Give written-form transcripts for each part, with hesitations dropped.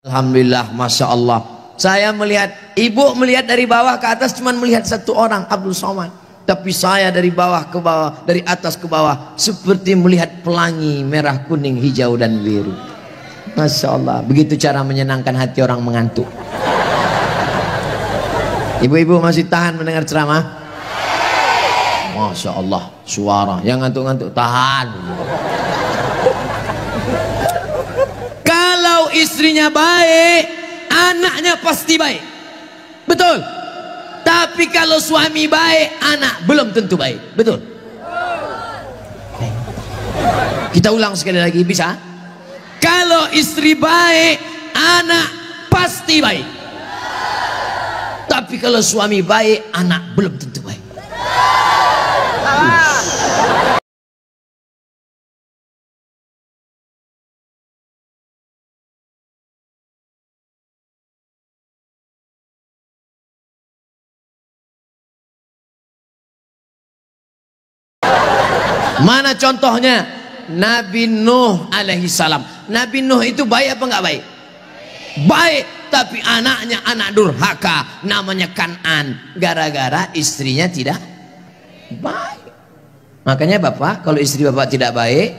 Alhamdulillah, Masya Allah. Saya melihat, ibu melihat dari bawah ke atas cuma melihat satu orang, Abdul Somad. Tapi saya dari bawah ke bawah, dari atas ke bawah, seperti melihat pelangi merah, kuning, hijau, dan biru. Masya Allah, begitu cara menyenangkan hati orang mengantuk. Ibu-ibu masih tahan mendengar ceramah? Masya Allah, suara yang ngantuk-ngantuk tahan. Kalau istrinya baik, anaknya pasti baik. Betul. Tapi kalau suami baik, anak belum tentu baik. Betul. Kita ulang sekali lagi, bisa? Kalau istri baik, anak pasti baik. Tapi kalau suami baik, anak belum tentu baik. Mana contohnya? Nabi Nuh alaihi salam. Nabi Nuh itu baik apa enggak baik? Baik, tapi anaknya anak durhaka, namanya Kan'an, gara-gara istrinya tidak baik. Makanya bapak, kalau istri bapak tidak baik,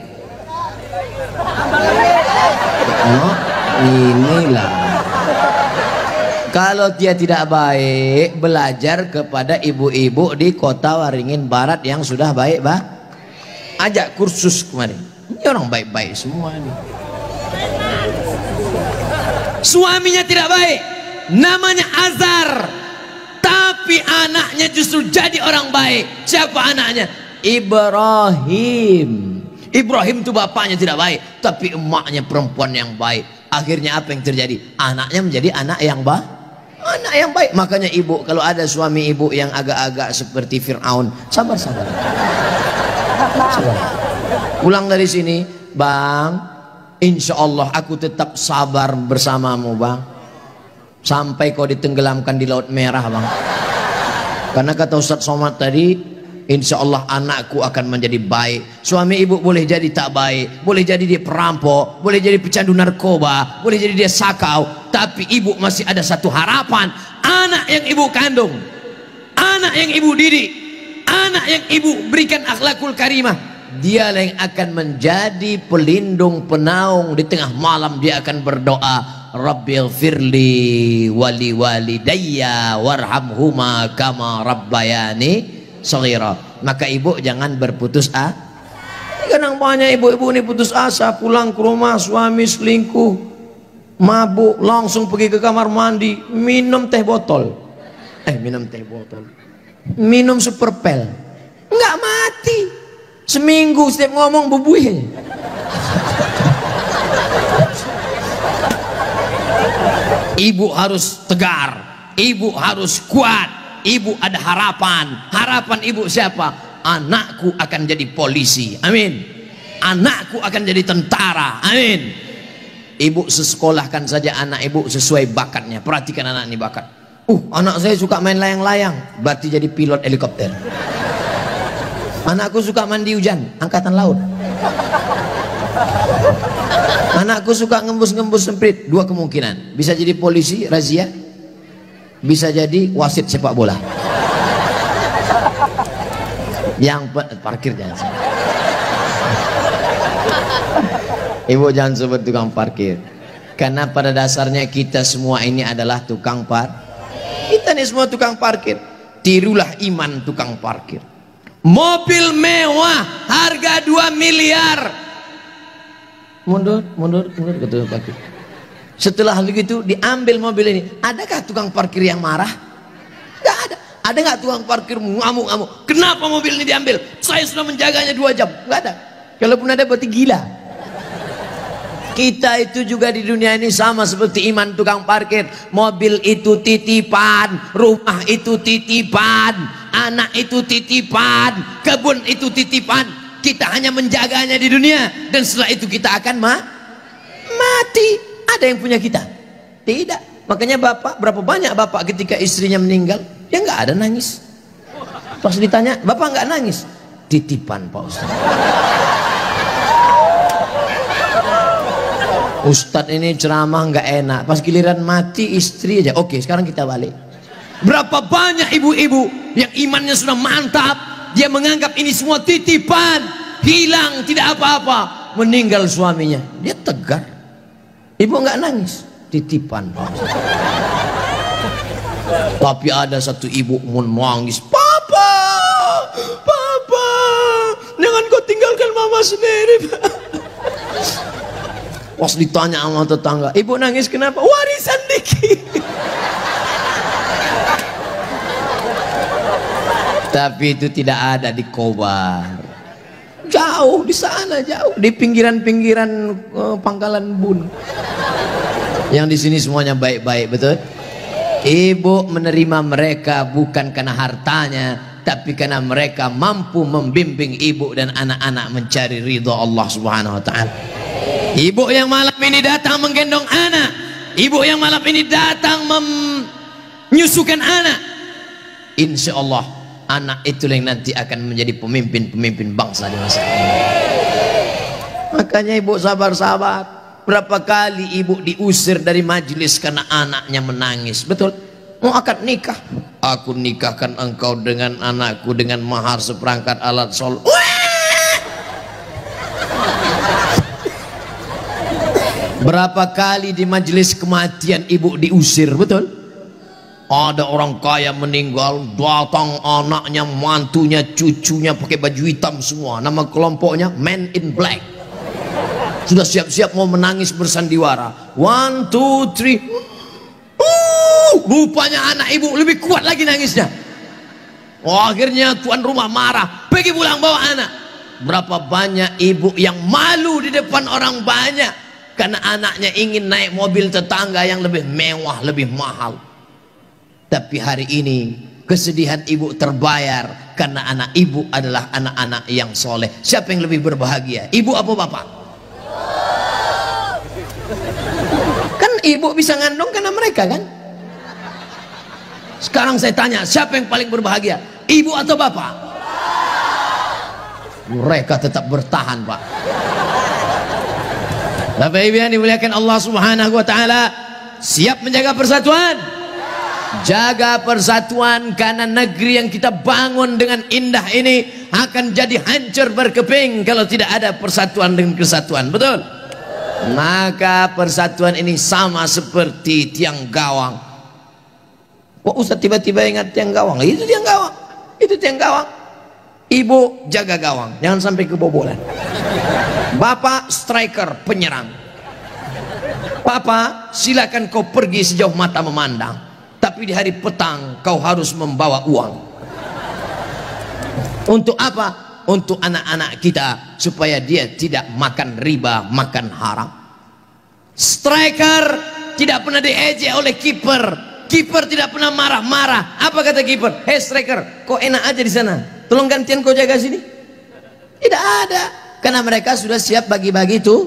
oh, inilah. Kalau dia tidak baik, belajar kepada ibu-ibu di kota Waringin Barat yang sudah baik, bah. Ajak kursus kemarin. Ini orang baik-baik semua nih. Suaminya tidak baik, namanya Azar, tapi anaknya justru jadi orang baik. Siapa anaknya? Ibrahim. Ibrahim itu bapaknya tidak baik, tapi emaknya perempuan yang baik. Akhirnya apa yang terjadi? Anaknya menjadi anak yang baik. Anak yang baik. Makanya ibu, kalau ada suami ibu yang agak-agak seperti Fir'aun, sabar-sabar. Pulang dari sini, bang, insya Allah aku tetap sabar bersamamu, bang, sampai kau ditenggelamkan di Laut Merah, bang. Karena kata Ustadz Somad tadi, insya Allah anakku akan menjadi baik. Suami ibu boleh jadi tak baik, boleh jadi dia perampok, boleh jadi pecandu narkoba, boleh jadi dia sakau, tapi ibu masih ada satu harapan. Anak yang ibu kandung, anak yang ibu didik, anak yang ibu berikan akhlakul karimah, dialah yang akan menjadi pelindung penaung. Di tengah malam dia akan berdoa, Rabbighfirli wali walidayya warhamhuma kama rabbayani shaghira. Maka ibu jangan berputus asa. Kadang banyak ibu-ibu ini putus asa, pulang ke rumah suami selingkuh, mabuk, langsung pergi ke kamar mandi, minum teh botol. Minum teh botol. Minum super pel, nggak mati. Seminggu setiap ngomong bubuih. Ibu harus tegar, ibu harus kuat, ibu ada harapan. Harapan ibu siapa? Anakku akan jadi polisi, amin. Anakku akan jadi tentara, amin. Ibu sekolahkan saja anak ibu sesuai bakatnya. Perhatikan anak ini bakat. Anak saya suka main layang-layang, berarti jadi pilot helikopter. Anakku suka mandi hujan, angkatan laut. Anakku suka ngembus-ngembus semprit, dua kemungkinan. Bisa jadi polisi, razia. Bisa jadi wasit sepak bola. Yang parkir jangan. Ibu jangan sebut tukang parkir. Karena pada dasarnya kita semua ini adalah tukang parkir. Kita ini semua tukang parkir. Tirulah iman tukang parkir. Mobil mewah harga 2 miliar. Mundur ke tukang parkir. Setelah begitu diambil mobil ini. Adakah tukang parkir yang marah? Gak ada. Ada nggak tukang parkir ngamuk-ngamuk? Kenapa mobil ini diambil? Saya sudah menjaganya 2 jam. Gak ada. Kalaupun ada berarti gila. Kita itu juga di dunia ini sama seperti iman tukang parkir. Mobil itu titipan, rumah itu titipan, anak itu titipan, kebun itu titipan. Kita hanya menjaganya di dunia, dan setelah itu kita akan mati. Ada yang punya kita? Tidak. Makanya bapak, berapa banyak bapak ketika istrinya meninggal, dia nggak ada nangis. Pas ditanya, bapak nggak nangis? Titipan Pak Ustaz. Ustadz ini ceramah nggak enak, pas giliran mati istri aja. Oke, sekarang kita balik. Berapa banyak ibu-ibu yang imannya sudah mantap, dia menganggap ini semua titipan, hilang tidak apa-apa, meninggal suaminya, dia tegar. Ibu nggak nangis, titipan. Tapi ada satu ibu menangis, papa, papa, jangan kau tinggalkan mama sendiri. Pas ditanya sama tetangga, ibu nangis kenapa? Warisan dikit. Tapi itu tidak ada di Kobar, jauh di sana, jauh di pinggiran-pinggiran Pangkalan Bun. Yang di sini semuanya baik-baik, betul? Ibu menerima mereka bukan karena hartanya, tapi karena mereka mampu membimbing ibu dan anak-anak mencari ridha Allah Subhanahu wa taala. Ibu yang malam ini datang menggendong anak, ibu yang malam ini datang menyusukan anak, insya Allah anak itu yang nanti akan menjadi pemimpin-pemimpin bangsa di masa ini. Makanya ibu sabar-sabar. Berapa kali ibu diusir dari majelis karena anaknya menangis, betul? Mau akad nikah, aku nikahkan engkau dengan anakku dengan mahar seperangkat alat sholat. Berapa kali di majelis kematian ibu diusir, betul? Ada orang kaya meninggal, datang anaknya, mantunya, cucunya pakai baju hitam semua, nama kelompoknya Men in Black. Sudah siap-siap mau menangis bersandiwara. 1, 2, 3. Rupanya anak ibu lebih kuat lagi nangisnya. Oh, akhirnya tuan rumah marah, pergi pulang bawa anak. Berapa banyak ibu yang malu di depan orang banyak karena anaknya ingin naik mobil tetangga yang lebih mewah, lebih mahal. Tapi hari ini kesedihan ibu terbayar karena anak ibu adalah anak-anak yang soleh. Siapa yang lebih berbahagia, ibu apa bapak? Kan ibu bisa ngandung karena mereka kan. Sekarang saya tanya, siapa yang paling berbahagia, ibu atau bapak? Mereka tetap bertahan, Pak. Bapak Ibu yang dimuliakan Allah Subhanahu wa taala, siap menjaga persatuan? Jaga persatuan, karena negeri yang kita bangun dengan indah ini akan jadi hancur berkeping kalau tidak ada persatuan dan kesatuan, betul? Maka persatuan ini sama seperti tiang gawang. Kok Ustaz tiba-tiba ingat tiang gawang? Itu tiang gawang, itu tiang gawang. Ibu jaga gawang, jangan sampai kebobolan. Bapak striker, penyerang. Papa silakan kau pergi sejauh mata memandang, tapi di hari petang kau harus membawa uang. Untuk apa? Untuk anak-anak kita, supaya dia tidak makan riba, makan haram. Striker tidak pernah diejek oleh kiper. Kiper tidak pernah marah-marah. Apa kata kiper? Hei striker, kok enak aja di sana, tolong gantian kau jaga sini. Tidak ada, karena mereka sudah siap bagi-bagi itu,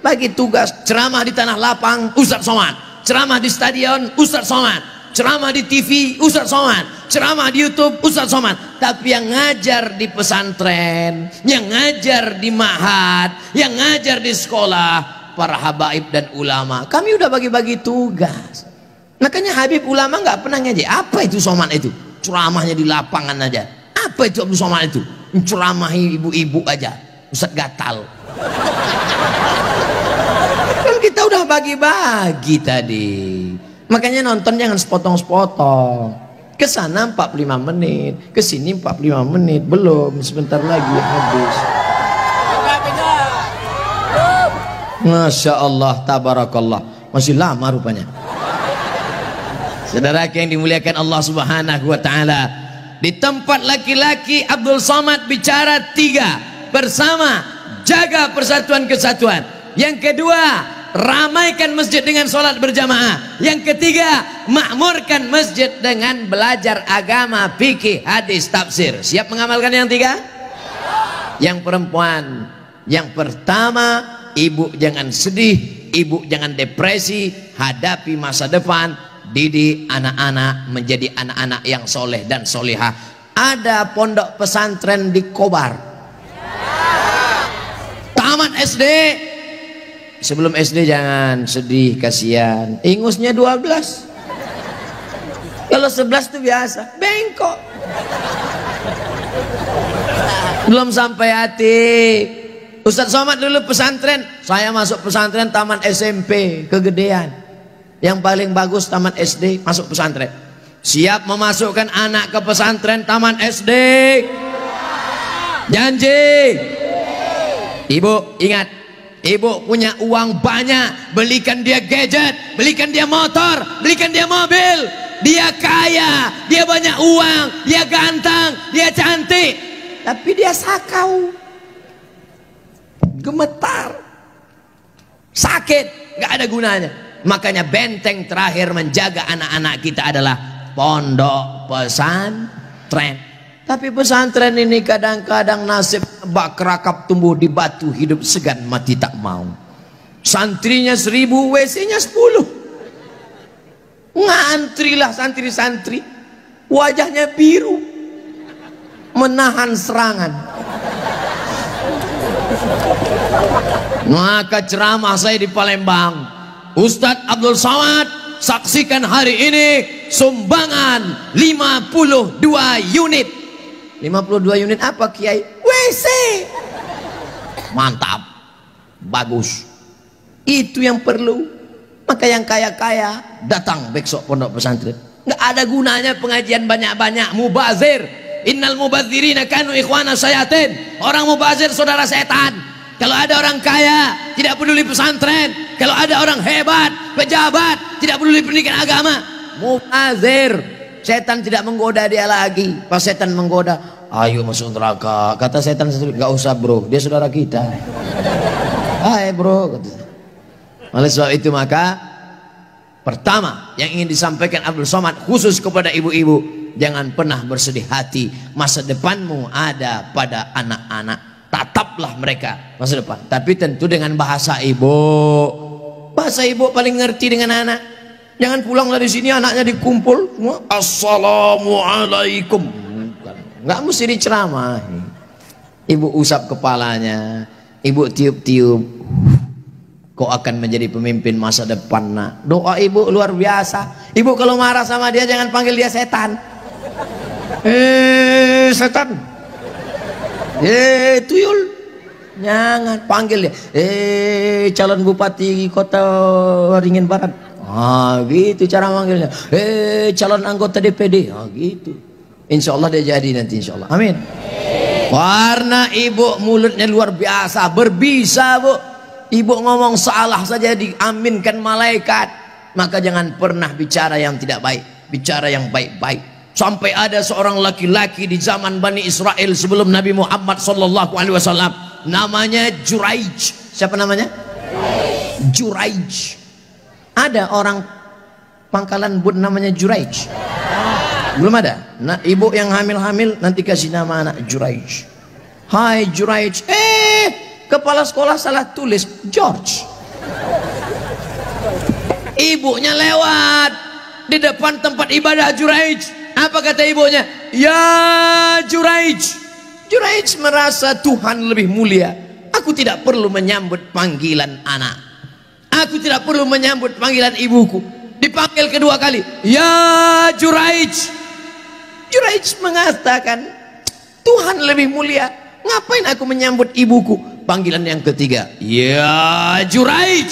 bagi tugas. Ceramah di tanah lapang, Ustaz Somad. Ceramah di stadion, Ustaz Somad. Ceramah di TV, Ustaz Somad. Ceramah di YouTube, Ustaz Somad. Tapi yang ngajar di pesantren, yang ngajar di ma'had, yang ngajar di sekolah, para habaib dan ulama, kami udah bagi-bagi tugas. Makanya Habib ulama nggak pernah ngaji. Apa itu Somad itu? Ceramahnya di lapangan aja. Apa itu Abdul Somad itu? Ceramahi ibu-ibu aja, Ustaz gatal. Kan kita udah bagi-bagi tadi. Makanya nonton jangan sepotong-sepotong. Ke sana 45 menit, ke sini 45 menit, belum, sebentar lagi habis. Masya Allah, tabarakallah, masih lama rupanya. Saudara yang dimuliakan Allah Subhanahu wa taala, di tempat laki-laki Abdul Somad bicara 3, bersama, jaga persatuan kesatuan. Yang kedua, ramaikan masjid dengan sholat berjamaah. Yang ketiga, makmurkan masjid dengan belajar agama, fikih, hadis, tafsir. Siap mengamalkan yang 3? Yang perempuan, yang pertama, ibu jangan sedih, ibu jangan depresi, hadapi masa depan, didik anak-anak menjadi anak-anak yang soleh dan solehah. Ada pondok pesantren di Kobar, tamat SD sebelum SD jangan sedih, kasihan. Ingusnya 12. Kalau 11 itu biasa, bengkok. Belum sampai hati. Ustadz Somad dulu pesantren, saya masuk pesantren taman SMP, kegedean. Yang paling bagus taman SD, masuk pesantren. Siap memasukkan anak ke pesantren taman SD? Janji? Ibu ingat, ibu punya uang banyak, belikan dia gadget, belikan dia motor, belikan dia mobil. Dia kaya, dia banyak uang, dia ganteng, dia cantik, tapi dia sakau, gemetar, sakit, nggak ada gunanya. Makanya benteng terakhir menjaga anak-anak kita adalah pondok pesantren. Tapi pesantren ini kadang-kadang nasib bak kerakap tumbuh di batu, hidup segan mati tak mau. Santrinya 1000, WC-nya 10. Ngantrilah santri-santri, wajahnya biru, menahan serangan. Maka ceramah saya di Palembang, Ustadz Abdul Somad, saksikan hari ini sumbangan 52 unit. 52 unit apa Kiai? WC. Mantap, bagus, itu yang perlu. Maka yang kaya-kaya datang besok pondok pesantren. Nggak ada gunanya pengajian banyak-banyak, mubazir. Innal mubazirina kanu ikhwana syayatin. Orang mubazir saudara setan. Kalau ada orang kaya tidak peduli pesantren, kalau ada orang hebat, pejabat tidak peduli pendidikan agama, mubazir. Setan tidak menggoda dia lagi. Pas setan menggoda, ayo masuk neraka. Kata setan sendiri, nggak usah bro, dia saudara kita. Hai bro, kata. Oleh sebab itu maka pertama yang ingin disampaikan Abdul Somad khusus kepada ibu-ibu, jangan pernah bersedih hati. Masa depanmu ada pada anak-anak. Tataplah mereka masa depan, tapi tentu dengan bahasa ibu. Bahasa ibu paling ngerti dengan anak. Jangan pulang dari sini anaknya dikumpul semua, assalamualaikum. Nggak mesti diceramahi. Ibu usap kepalanya, ibu tiup-tiup. Kau akan menjadi pemimpin masa depan nak. Doa ibu luar biasa. Ibu kalau marah sama dia jangan panggil dia setan. Setan. Tuyul. Jangan panggil dia. Calon bupati kota Waringin Barat. Gitu cara manggilnya. Calon anggota DPD. Gitu. Insya Allah dia jadi nanti insya Allah. Amin. Warna ibu mulutnya luar biasa, berbisa bu. Ibu ngomong salah saja diaminkan malaikat. Maka jangan pernah bicara yang tidak baik, bicara yang baik-baik. Sampai ada seorang laki-laki di zaman Bani Israel sebelum Nabi Muhammad SAW, namanya Juraij. Siapa namanya? Juraij. Ada orang Pangkalan Bun namanya Juraij? Belum ada. Nah, ibu yang hamil-hamil nanti kasih nama anak Juraij. Hai Juraij. Kepala sekolah salah tulis George. Ibunya lewat di depan tempat ibadah Juraij. Apa kata ibunya? Ya Juraij. Juraij merasa Tuhan lebih mulia. Aku tidak perlu menyambut panggilan anak. Aku tidak perlu menyambut panggilan ibuku. Dipanggil kedua kali. Ya Juraij. Juraij mengatakan Tuhan lebih mulia. Ngapain aku menyambut ibuku? Panggilan yang ketiga, ya Juraij.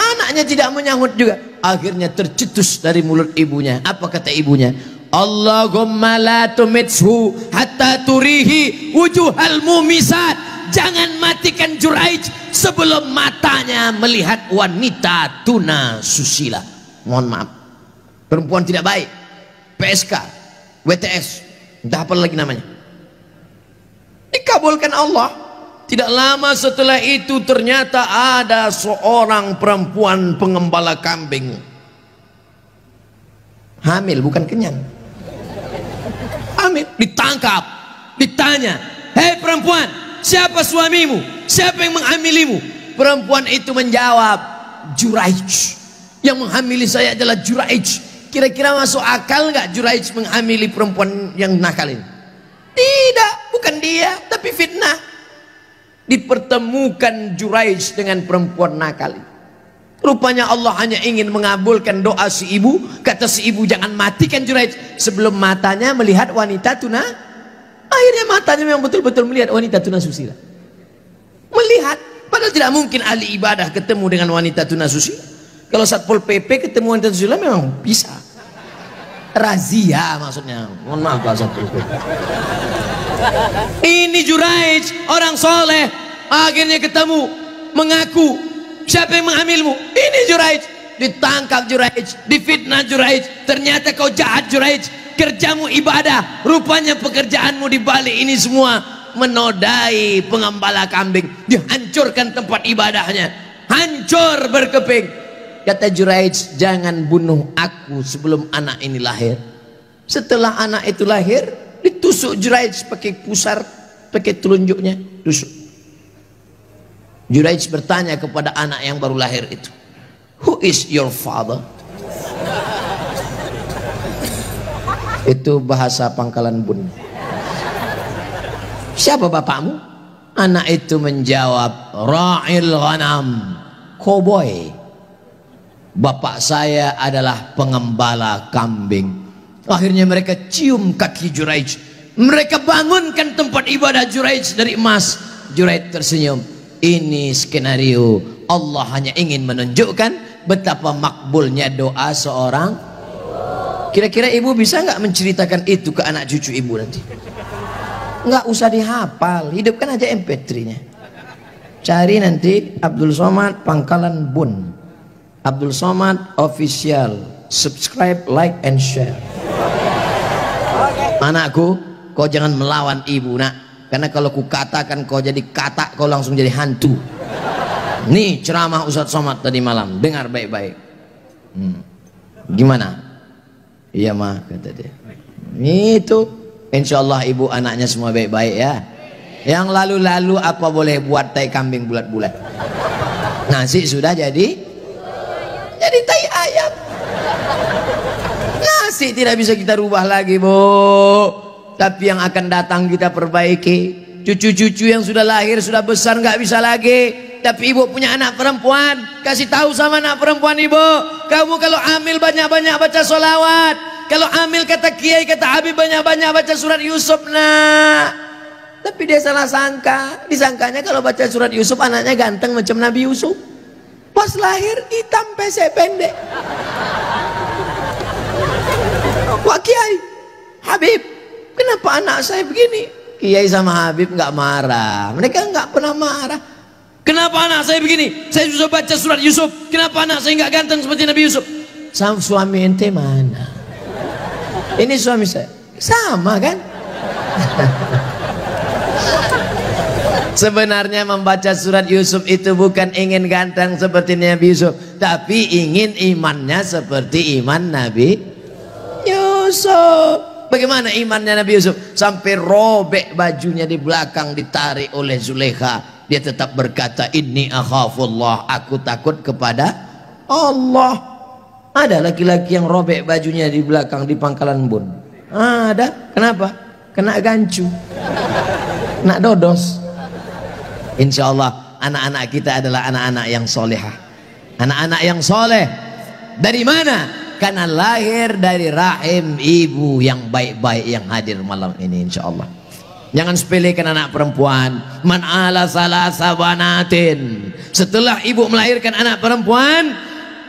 Anaknya tidak menyambut juga. Akhirnya tercetus dari mulut ibunya. Apa kata ibunya? Allahumma la tumithu hatta turihi wujuhal mumisat. Jangan matikan Juraij sebelum matanya melihat wanita tuna susila. Mohon maaf, perempuan tidak baik, PSK, WTS, entah apa lagi namanya. Dikabulkan Allah. Tidak lama setelah itu ternyata ada seorang perempuan pengembala kambing. Hamil, bukan kenyang. Hamil, ditangkap, ditanya, hei perempuan, siapa suamimu? Siapa yang menghamilimu? Perempuan itu menjawab, Juraij. Yang menghamili saya adalah Juraij. Kira-kira masuk akal nggak Juraij menghamili perempuan yang nakal ini? Tidak, bukan dia, tapi fitnah. dipertemukan Juraij dengan perempuan nakal. Rupanya Allah hanya ingin mengabulkan doa si ibu. Kata si ibu, jangan matikan Juraij sebelum matanya melihat wanita tuna. Akhirnya matanya memang betul-betul melihat wanita tuna susila. Melihat, padahal tidak mungkin ahli ibadah ketemu dengan wanita tuna susila. Kalau Satpol PP ketemu wanita susila memang bisa. Razia maksudnya. Mohon maaf Pak Satpol PP. Ini Juraij, orang soleh, akhirnya ketemu, mengaku, siapa yang mengambilmu? Ini Juraij. Ditangkap Juraij, difitnah Juraij. Ternyata kau jahat Juraij, kerjamu ibadah, rupanya pekerjaanmu di balik ini semua menodai pengembala kambing. Dihancurkan tempat ibadahnya, hancur berkeping. Kata Juraij, jangan bunuh aku sebelum anak ini lahir. Setelah anak itu lahir, ditusuk Juraij pakai pusar, pakai telunjuknya, tusuk. Juraij bertanya kepada anak yang baru lahir itu, who is your father? Itu bahasa Pangkalan Bun. Siapa bapakmu? Anak itu menjawab, ra'il ghanam, koboi. Bapak saya adalah pengembala kambing. Akhirnya mereka cium kaki Juraij, mereka bangunkan tempat ibadah Juraij dari emas. Juraij tersenyum. Ini skenario Allah hanya ingin menunjukkan betapa makbulnya doa seorang. Kira-kira ibu bisa nggak menceritakan itu ke anak cucu ibu nanti? Nggak usah dihafal, hidupkan aja MP3-nya. Cari nanti Abdul Somad Pangkalan Bun, Abdul Somad Official. Subscribe, like, and share. Anakku, kau jangan melawan ibu nak. Karena kalau ku katakan kau jadi katak, kau langsung jadi hantu. Nih ceramah Ustadz Somad tadi malam, dengar baik-baik. Gimana? Iya mah, kata dia. Itu, insya Allah ibu anaknya semua baik-baik ya. Yang lalu-lalu apa boleh buat tai kambing bulat-bulat. Nasi sudah jadi tai ayam. Nasi tidak bisa kita rubah lagi bu. Tapi yang akan datang kita perbaiki. Cucu-cucu yang sudah lahir, sudah besar nggak bisa lagi. Tapi ibu punya anak perempuan, kasih tahu sama anak perempuan ibu, kamu kalau hamil banyak-banyak baca sholawat. Kalau hamil kata kiai, kata habib, banyak-banyak baca surat Yusuf nak. Tapi dia salah sangka, disangkanya kalau baca surat Yusuf anaknya ganteng macam Nabi Yusuf. Pas lahir hitam pesek pendek. Wah kiai, habib, kenapa anak saya begini? Kiai sama habib nggak marah, mereka nggak pernah marah. Kenapa anak saya begini? Saya sudah baca surat Yusuf. Kenapa anak saya nggak ganteng seperti Nabi Yusuf? Sama suami ente mana? Ini suami saya. Sama kan? Sebenarnya membaca surat Yusuf itu bukan ingin ganteng seperti Nabi Yusuf, tapi ingin imannya seperti iman Nabi Yusuf. Bagaimana imannya Nabi Yusuf? Sampai robek bajunya di belakang ditarik oleh Zulekha. Dia tetap berkata, inni akhafullah, aku takut kepada Allah. Ada laki-laki yang robek bajunya di belakang di Pangkalan Bun. Ada. Kenapa? Kena gancu, kena dodos. Insya Allah anak-anak kita adalah anak-anak yang solehah, anak-anak yang soleh. Dari mana? Karena lahir dari rahim ibu yang baik-baik yang hadir malam ini. Insya Allah jangan sepelekan anak perempuan. Man ala salasa banatin, setelah ibu melahirkan anak perempuan,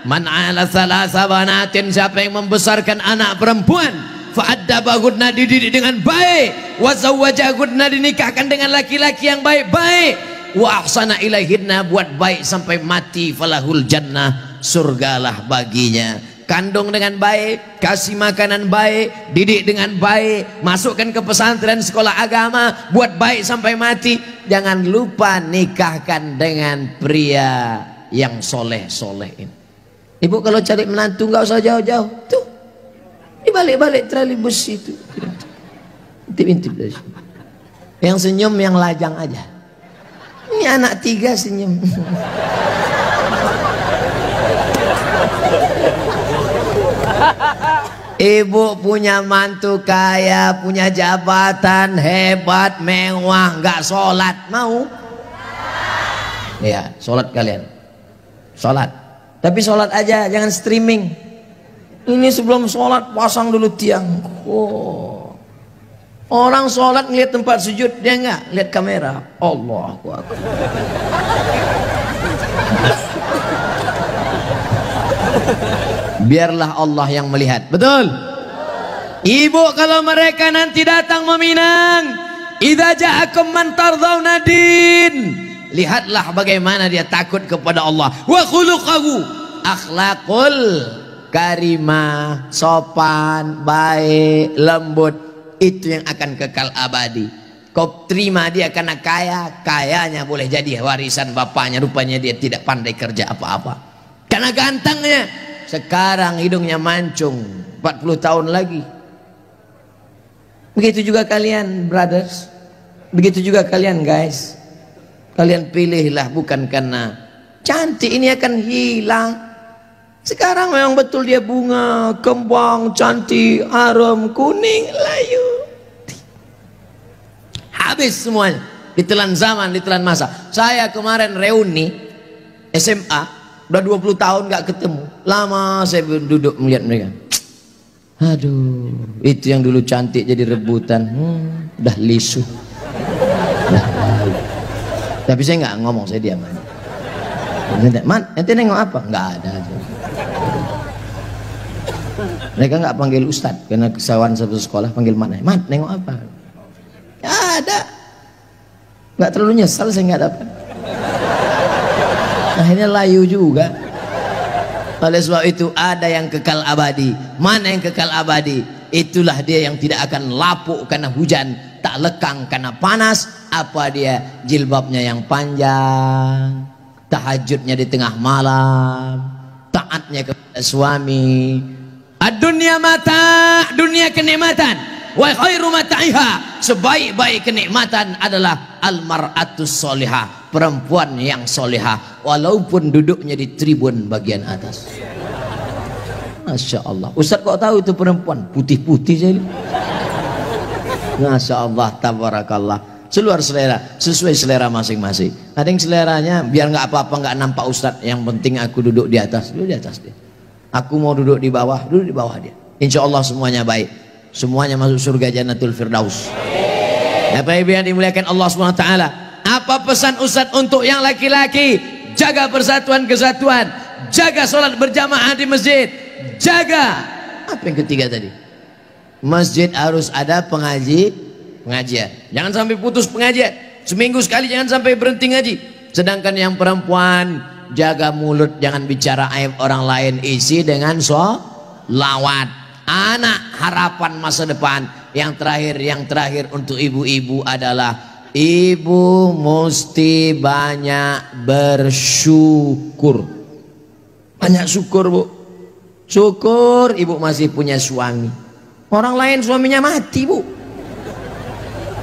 man ala salasa banatin, siapa yang membesarkan anak perempuan, fa'addabahudna, dididik dengan baik, wa zawwajahudna, dinikahkan dengan laki-laki yang baik-baik, wa ahsana ilaihinna, buat baik sampai mati, falahul jannah, surgalah baginya. Kandung dengan baik, kasih makanan baik, didik dengan baik, masukkan ke pesantren sekolah agama, buat baik sampai mati. Jangan lupa nikahkan dengan pria yang soleh-soleh ini. Ibu kalau cari menantu nggak usah jauh-jauh, tuh di balik-balik trolleybus itu, intip-intip dari sini. Yang senyum yang lajang aja. Ini anak 3 senyum. Ibu punya mantu kaya, punya jabatan hebat, mewah, nggak sholat, mau? Ya, sholat kalian. Sholat. Tapi sholat aja, jangan streaming. Ini sebelum sholat pasang dulu tiang. Oh. Orang sholat ngeliat tempat sujud, dia enggak lihat kamera. Allahu Akbar. Biarlah Allah yang melihat. Betul? Ibu kalau mereka nanti datang meminang, idza ja'akum man tardawna din, lihatlah bagaimana dia takut kepada Allah. Wa khuluquhu, akhlakul karimah, sopan, baik, lembut, itu yang akan kekal abadi. Kau terima dia karena kaya, kayanya boleh jadi warisan bapaknya, rupanya dia tidak pandai kerja apa-apa. Karena gantengnya, sekarang hidungnya mancung, 40 tahun lagi. Begitu juga kalian brothers, begitu juga kalian guys. Kalian pilihlah bukan karena cantik, ini akan hilang. Sekarang memang betul dia bunga, kembang, cantik, harum, kuning, layu. Habis semuanya, ditelan zaman, ditelan masa. Saya kemarin reuni SMA, udah 20 tahun gak ketemu. Lama saya duduk melihat mereka. Aduh, itu yang dulu cantik jadi rebutan, udah lisu. Tapi saya nggak ngomong, saya diam. Man, ente nengok apa? Nggak ada. Mereka nggak panggil ustadz karena kesawan satu sekolah, panggil man, nengok apa? Nggak ada. Nggak terlalu nyesal saya nggak dapat. Akhirnya layu juga. Oleh sebab itu ada yang kekal abadi. Mana yang kekal abadi? Itulah dia yang tidak akan lapuk karena hujan, tak lekang karena panas. Apa dia? Jilbabnya yang panjang, tahajudnya di tengah malam, taatnya kepada suami. Ad-dunya mata, dunia kenikmatan. Wa khairu mata'iha, sebaik-baik kenikmatan adalah al-mar'atus solihah, perempuan yang solihah, walaupun duduknya di tribun bagian atas. Masya Allah. Ustaz kok tahu itu perempuan? Putih-putih jadi. Masya Allah, tabarakallah. Seluar selera, sesuai selera masing-masing. Ada yang seleranya biar nggak apa-apa, nggak nampak Ustaz, yang penting aku duduk di atas, duduk di atas dia. Aku mau duduk di bawah, duduk di bawah dia. Insya Allah semuanya baik, semuanya masuk surga Jannatul Firdaus. Bapak Ibu yang dimuliakan Allah SWT, apa pesan Ustaz untuk yang laki-laki? Jaga persatuan kesatuan, jaga sholat berjamaah di masjid, jaga apa yang ketiga tadi? Masjid harus ada pengajian. Jangan sampai putus pengajian. Seminggu sekali jangan sampai berhenti ngaji. Sedangkan yang perempuan, jaga mulut, jangan bicara aib orang lain, isi dengan sholawat. Anak harapan masa depan. Yang terakhir untuk ibu-ibu adalah ibu mesti banyak bersyukur. Banyak syukur, Bu. Syukur ibu masih punya suami. Orang lain suaminya mati, Bu.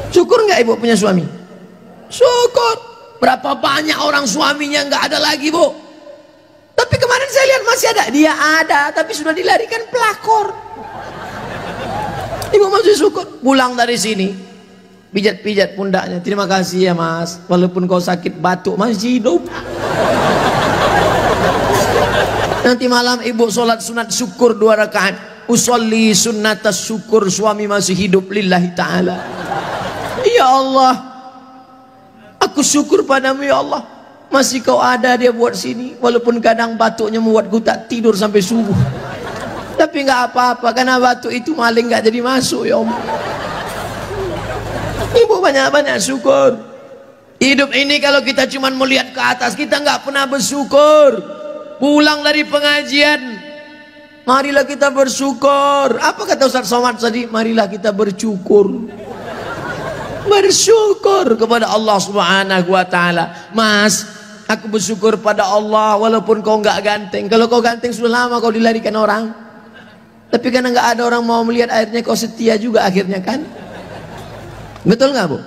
Syukur nggak ibu punya suami? Syukur. Berapa banyak orang suaminya nggak ada lagi, Bu. Tapi kemarin saya lihat masih ada. Dia ada, tapi sudah dilarikan pelakor. Ibu masih syukur. Pulang dari sini, pijat-pijat pundaknya. Terima kasih ya Mas. Walaupun kau sakit batuk masih hidup. Nanti malam ibu sholat sunat syukur 2 rakaat. Usolli sunnatas syukur, suami masih hidup lillahi ta'ala. Ya Allah, aku syukur padamu ya Allah. Masih kau ada dia buat sini. Walaupun kadang batuknya membuatku tak tidur sampai subuh. Tapi nggak apa-apa, karena batu itu maling nggak jadi masuk ya Allah. Ibu banyak-banyak syukur. Hidup ini kalau kita cuma melihat ke atas, kita nggak pernah bersyukur. Pulang dari pengajian, marilah kita bersyukur. Apa kata Ustaz Somad tadi? Marilah kita bersyukur. Bersyukur kepada Allah Subhanahu wa Ta'ala. Mas, aku bersyukur pada Allah walaupun kau nggak ganteng. Kalau kau ganteng sudah lama kau dilarikan orang. Tapi karena nggak ada orang mau melihat, akhirnya kau setia juga akhirnya kan? Betul nggak, Bu?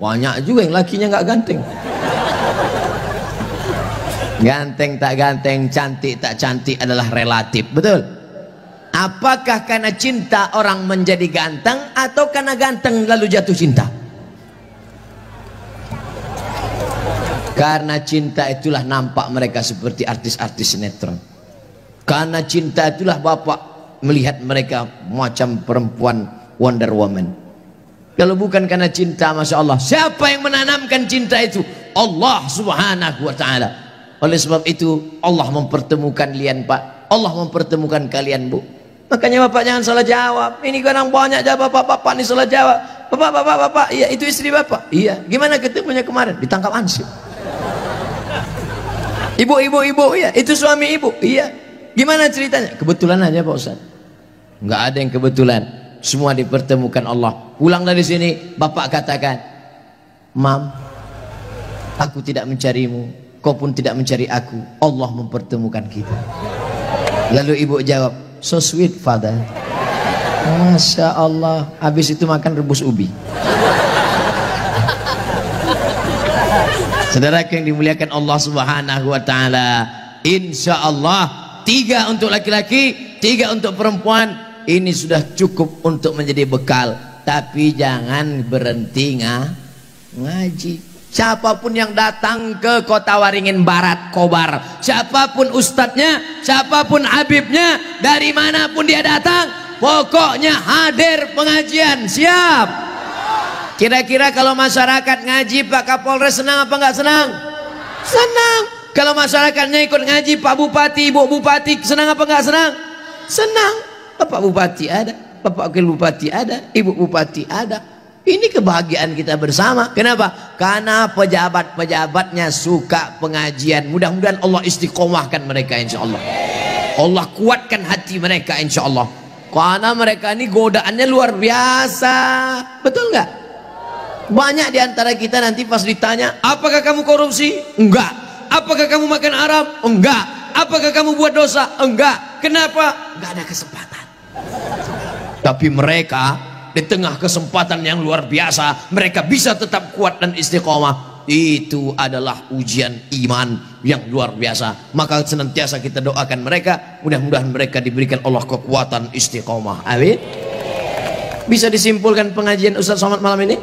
Banyak juga yang lakinya nggak ganteng. Ganteng tak ganteng, cantik tak cantik adalah relatif, betul? Apakah karena cinta orang menjadi ganteng atau karena ganteng lalu jatuh cinta? Karena cinta itulah nampak mereka seperti artis-artis sinetron. Karena cinta itulah Bapak melihat mereka macam perempuan Wonder Woman. Kalau bukan karena cinta, Masya Allah, siapa yang menanamkan cinta itu? Allah Subhanahu wa ta'ala. Oleh sebab itu Allah mempertemukan kalian, Pak. Allah mempertemukan kalian, Bu. Makanya Bapak jangan salah jawab. Ini kadang banyak jawab Bapak ini salah jawab. Bapak, iya itu istri Bapak. Iya, gimana ketemunya kemarin? Ditangkap ansip. Ibu, iya, itu suami ibu. Iya. Gimana ceritanya? Kebetulan aja Pak Ustaz. Enggak ada yang kebetulan. Semua dipertemukan Allah. Pulang dari sini, Bapak katakan, "Mam, aku tidak mencarimu, kau pun tidak mencari aku. Allah mempertemukan kita." Lalu ibu jawab, "So sweet, Father." Masya Allah. Habis itu makan rebus ubi. Saudara yang dimuliakan Allah Subhanahu wa ta'ala, insya Allah 3 untuk laki-laki, 3 untuk perempuan. Ini sudah cukup untuk menjadi bekal. Tapi jangan berhenti ngaji. Siapapun yang datang ke Kota Waringin Barat, Kobar, siapapun ustadznya, siapapun habibnya, dari manapun dia datang, pokoknya hadir pengajian. Siap? Kira-kira kalau masyarakat ngaji Pak Kapolres senang apa enggak senang? Senang. Kalau masyarakatnya ikut ngaji Pak Bupati, Ibu Bupati senang apa enggak senang? Senang. Bapak Bupati ada, Bapak Wakil Bupati ada, Ibu Bupati ada. Ini kebahagiaan kita bersama. Kenapa? Karena pejabat-pejabatnya suka pengajian. Mudah-mudahan Allah istiqomahkan mereka insya Allah. Allah kuatkan hati mereka insya Allah. Karena mereka ini godaannya luar biasa. Betul nggak? Banyak diantara kita nanti pas ditanya, apakah kamu korupsi? Enggak. Apakah kamu makan haram? Enggak. Apakah kamu buat dosa? Enggak. Kenapa? Enggak ada kesempatan. Tapi mereka di tengah kesempatan yang luar biasa, mereka bisa tetap kuat dan istiqomah. Itu adalah ujian iman yang luar biasa. Maka senantiasa kita doakan mereka, mudah-mudahan mereka diberikan Allah kekuatan istiqomah. Amin. Bisa disimpulkan pengajian Ustaz Somad malam ini?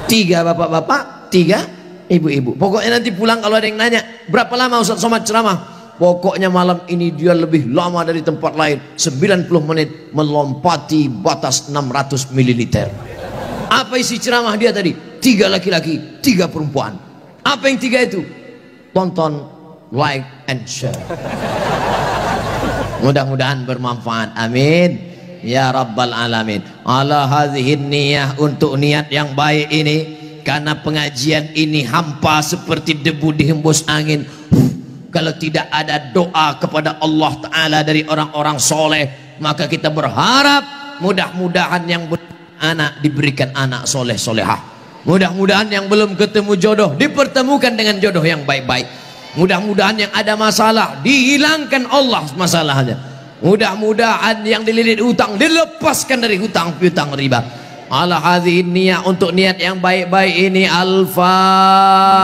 3 bapak-bapak, 3 ibu-ibu. Pokoknya nanti pulang kalau ada yang nanya, berapa lama Ustaz Somad ceramah? Pokoknya malam ini dia lebih lama dari tempat lain, 90 menit, melompati batas 600 ml. Apa isi ceramah dia tadi? 3 laki-laki, 3 perempuan. Apa yang 3 itu? Tonton, like, and share. Mudah-mudahan bermanfaat. Amin ya rabbal alamin. Ala hadhihin niyah, untuk niat yang baik ini. Karena pengajian ini hampa seperti debu dihembus angin. Kalau tidak ada doa kepada Allah Ta'ala dari orang-orang soleh, maka kita berharap mudah-mudahan yang anak diberikan anak soleh solehah. Mudah-mudahan yang belum ketemu jodoh dipertemukan dengan jodoh yang baik-baik. Mudah-mudahan yang ada masalah dihilangkan Allah masalahnya. Mudah-mudahan yang dililit hutang dilepaskan dari hutang piutang riba. Ala hadhihi niyah, untuk niat yang baik-baik ini. Al-Fatihah.